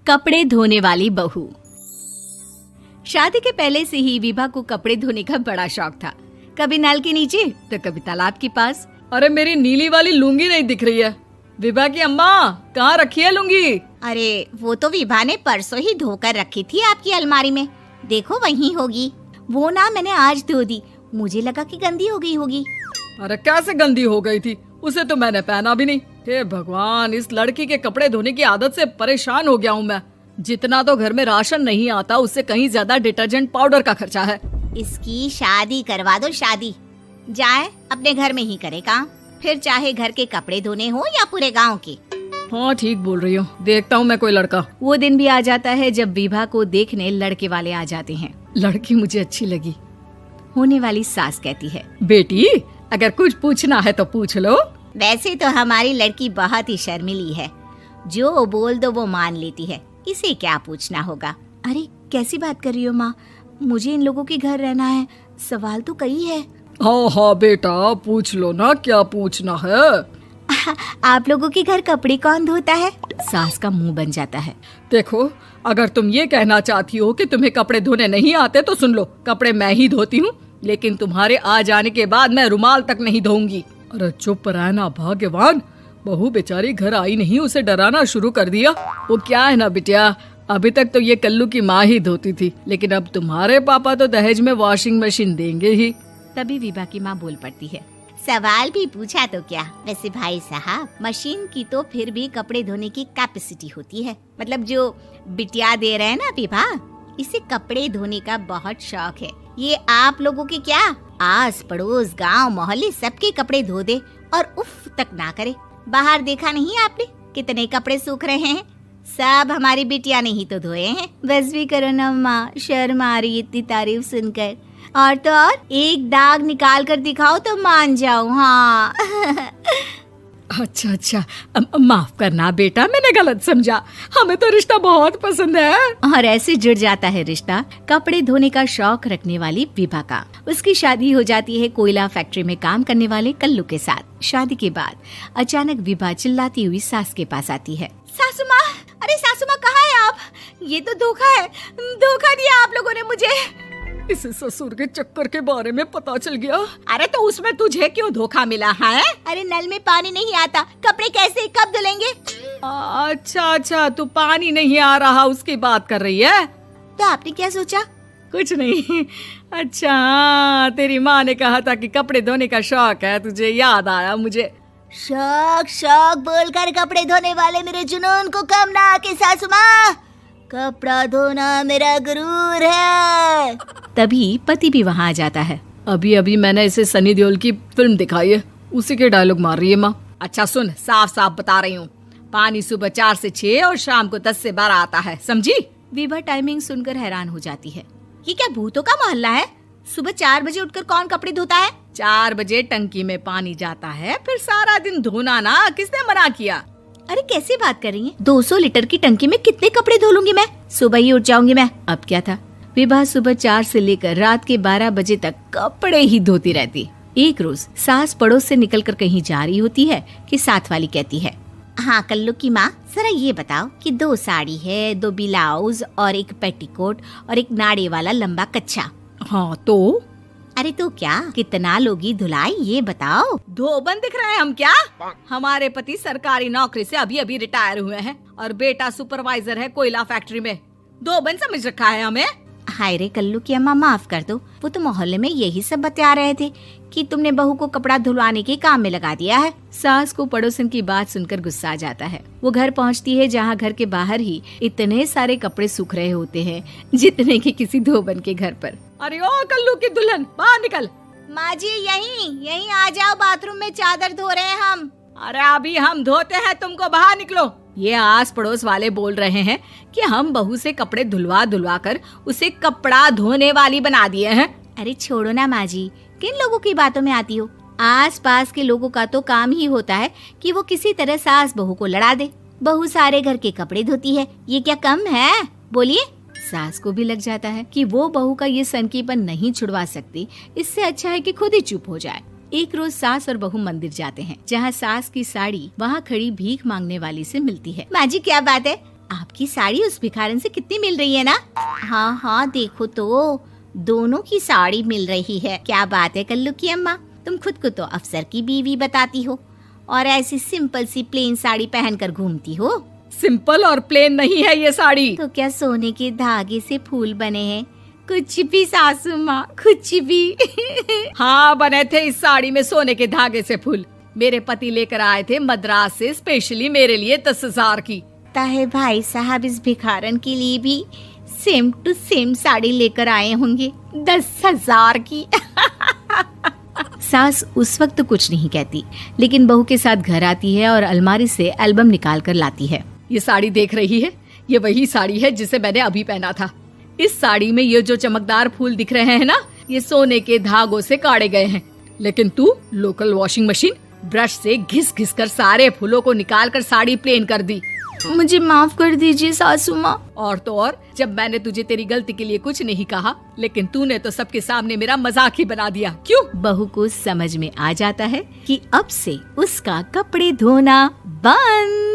कपड़े धोने वाली बहू। शादी के पहले से ही विभा को कपड़े धोने का बड़ा शौक था। कभी नल के नीचे तो कभी तालाब के पास। अरे मेरी नीली वाली लुंगी नहीं दिख रही है। विभा की अम्मा, कहाँ रखी है लुंगी? अरे वो तो विभा ने परसों ही धोकर रखी थी आपकी अलमारी में, देखो वहीं होगी। वो ना मैंने आज धो दी, मुझे लगा कि गंदी हो गई होगी। अरे कैसे गंदी हो गई थी? उसे तो मैंने पहना भी नहीं। हे भगवान, इस लड़की के कपड़े धोने की आदत से परेशान हो गया हूँ मैं। जितना तो घर में राशन नहीं आता, उससे कहीं ज्यादा डिटर्जेंट पाउडर का खर्चा है। इसकी शादी करवा दो, शादी जाए अपने घर में ही करे काम, फिर चाहे घर के कपड़े धोने हो या पूरे गांव के। हाँ ठीक बोल रही हो, देखता हूँ मैं कोई लड़का। वो दिन भी आ जाता है जब विभा को देखने लड़के वाले आ जाते हैं। लड़की मुझे अच्छी लगी। होने वाली सास कहती है, बेटी अगर कुछ पूछना है तो पूछ लो। वैसे तो हमारी लड़की बहुत ही शर्मीली है, जो बोल दो वो मान लेती है, इसे क्या पूछना होगा। अरे कैसी बात कर रही हो माँ, मुझे इन लोगों के घर रहना है, सवाल तो कई है। हाँ हाँ बेटा, पूछ लो ना, क्या पूछना है। आप लोगों के घर कपड़े कौन धोता है? सास का मुंह बन जाता है। देखो, अगर तुम ये कहना चाहती हो कि तुम्हें कपड़े धोने नहीं आते तो सुन लो, कपड़े मैं ही धोती हूँ, लेकिन तुम्हारे आ जाने के बाद मैं रुमाल तक नहीं धोऊंगी। अरे चुप रहना भाग्यवान, बहू बेचारी घर आई नहीं, उसे डराना शुरू कर दिया। वो क्या है ना बिटिया, अभी तक तो ये कल्लू की माँ ही धोती थी, लेकिन अब तुम्हारे पापा तो दहेज में वॉशिंग मशीन देंगे ही। तभी विभा की माँ बोल पड़ती है, सवाल भी पूछा तो क्या। वैसे भाई साहब, मशीन की तो फिर भी कपड़े धोने की कैपेसिटी होती है। मतलब जो बिटिया दे रहे हैं ना विभा, इसे कपड़े धोने का बहुत शौक है। ये आप लोगों के क्या, आस पड़ोस गांव मोहल्ले सबके कपड़े धो दे और उफ तक ना करे। बाहर देखा नहीं आपने कितने कपड़े सूख रहे हैं? सब हमारी बिटिया ने ही तो धोए हैं। बस भी करो ना माँ, शर्म आ रही इतनी तारीफ सुनकर। और तो और एक दाग निकाल कर दिखाओ तो मान जाऊं। हाँ अच्छा, माफ करना बेटा, मैंने गलत समझा। हमें तो रिश्ता बहुत पसंद है। और ऐसे जुड़ जाता है रिश्ता कपड़े धोने का शौक रखने वाली विभा का। उसकी शादी हो जाती है कोयला फैक्ट्री में काम करने वाले कल्लू के साथ। शादी के बाद अचानक विभा चिल्लाती हुई सास के पास आती है। सासू माँ, अरे सासू माँ कहाँ है आप? ये तो धोखा है, धोखा दिया आप लोगों ने मुझे। इस ससुर के चक्कर के बारे में पता चल गया। अरे तो उसमें तुझे क्यों धोखा मिला है? अरे नल में पानी नहीं आता, कपड़े कैसे कब धुलेंगे? अच्छा, तू पानी नहीं आ रहा उसकी बात कर रही है। तो आपने क्या सोचा? कुछ नहीं। अच्छा, तेरी माँ ने कहा था कि कपड़े धोने का शौक है तुझे, याद आया मुझे। शौक बोलकर कपड़े धोने वाले मेरे जुनून को कम ना आके सासू माँ, कपड़ा धोना मेरा गुरूर है। तभी पति भी वहाँ आ जाता है। अभी मैंने इसे सनी देओल की फिल्म दिखाई है, उसी के डायलॉग मार रही है माँ। अच्छा सुन, साफ बता रही हूँ, पानी सुबह 4 से 6 और शाम को 10 से 12 आता है, समझी? विभा टाइमिंग सुनकर हैरान हो जाती है। ये क्या भूतों का मोहल्ला है? सुबह 4 बजे उठकर कौन कपड़े धोता है? 4 बजे टंकी में पानी जाता है, फिर सारा दिन धोना ना, किसने मना किया? अरे कैसी बात कर रही हैं? 200 लीटर की टंकी में कितने कपड़े धो लूंगी मैं, सुबह ही उठ जाऊंगी मैं। अब क्या था, विभा सुबह 4 से लेकर रात के 12 बजे तक कपड़े ही धोती रहती। एक रोज सास पड़ोस से निकलकर कहीं जा रही होती है कि साथ वाली कहती है, हाँ कल्लू की माँ, जरा ये बताओ कि 2 साड़ी है, 2 ब्लाउज और एक पेटीकोट और एक नाड़े वाला लंबा कच्छा। हाँ तो? अरे तो क्या, कितना लोगी धुलाई ये बताओ। धोबन दिख रहे हैं हम क्या? हमारे पति सरकारी नौकरी से अभी रिटायर हुए हैं और बेटा सुपरवाइजर है कोयला फैक्ट्री में। धोबन समझ रखा है हमें। हाय रे कल्लू की अम्मा, माफ कर दो, वो तो मोहल्ले में यही सब बता रहे थे कि तुमने बहू को कपड़ा धुलवाने के काम में लगा दिया है। सास को पड़ोसन की बात सुनकर गुस्सा आ जाता है। वो घर पहुंचती है जहां घर के बाहर ही इतने सारे कपड़े सूख रहे होते हैं जितने कि किसी धोबन के घर पर। अरे ओ कल्लू की दुल्हन, बाहर निकल। माँ जी यहीं आ जाओ, बाथरूम में चादर धो रहे हैं हम। अरे अभी हम धोते हैं, तुमको बाहर निकलो। ये आस पड़ोस वाले बोल रहे हैं कि हम बहू से कपड़े धुलवा कर उसे कपड़ा धोने वाली बना दिए हैं। अरे छोड़ो ना माँ जी, किन लोगों की बातों में आती हो? आस पास के लोगों का तो काम ही होता है कि वो किसी तरह सास बहू को लड़ा दे। बहू सारे घर के कपड़े धोती है, ये क्या कम है? बोलिए। सास को भी लग जाता है कि वो बहू का ये सनकीपन नहीं छुड़वा सकती, इससे अच्छा है कि खुद ही चुप हो जाए। एक रोज सास और बहू मंदिर जाते हैं, जहाँ सास की साड़ी वहाँ खड़ी भीख मांगने वाली से मिलती है। माँ जी क्या बात है, आपकी साड़ी उस भिखारन से कितनी मिल रही है ना? हाँ हाँ देखो तो, दोनों की साड़ी मिल रही है। क्या बात है कल्लू की अम्मा, तुम खुद को तो अफसर की बीवी बताती हो और ऐसी सिंपल सी प्लेन साड़ी पहनकर घूमती हो। सिंपल और प्लेन नहीं है ये साड़ी। तो क्या सोने के धागे से फूल बने हैं? कुछ भी सासू माँ, कुछ भी। हाँ बने थे इस साड़ी में सोने के धागे से फूल। मेरे पति लेकर आए थे मद्रास से स्पेशली मेरे लिए 10,000 की। ताहे भाई साहब इस भिखारन के लिए भी सेम टू सेम साड़ी लेकर आए होंगे 10,000 की। सास उस वक्त तो कुछ नहीं कहती, लेकिन बहू के साथ घर आती है और अलमारी से एल्बम निकाल कर लाती है। ये साड़ी देख रही है, ये वही साड़ी है जिसे मैंने अभी पहना था। इस साड़ी में ये जो चमकदार फूल दिख रहे हैं ना, ये सोने के धागों से काढ़े गए हैं। लेकिन तू लोकल वॉशिंग मशीन ब्रश से घिस घिस कर सारे फूलों को निकाल कर साड़ी प्लेन कर दी। मुझे माफ कर दीजिए सासू माँ। और तो और, जब मैंने तुझे तेरी गलती के लिए कुछ नहीं कहा, लेकिन तूने तो सबके सामने मेरा मजाक ही बना दिया। क्यों? बहू को समझ में आ जाता है कि अब से उसका कपड़े धोना बंद।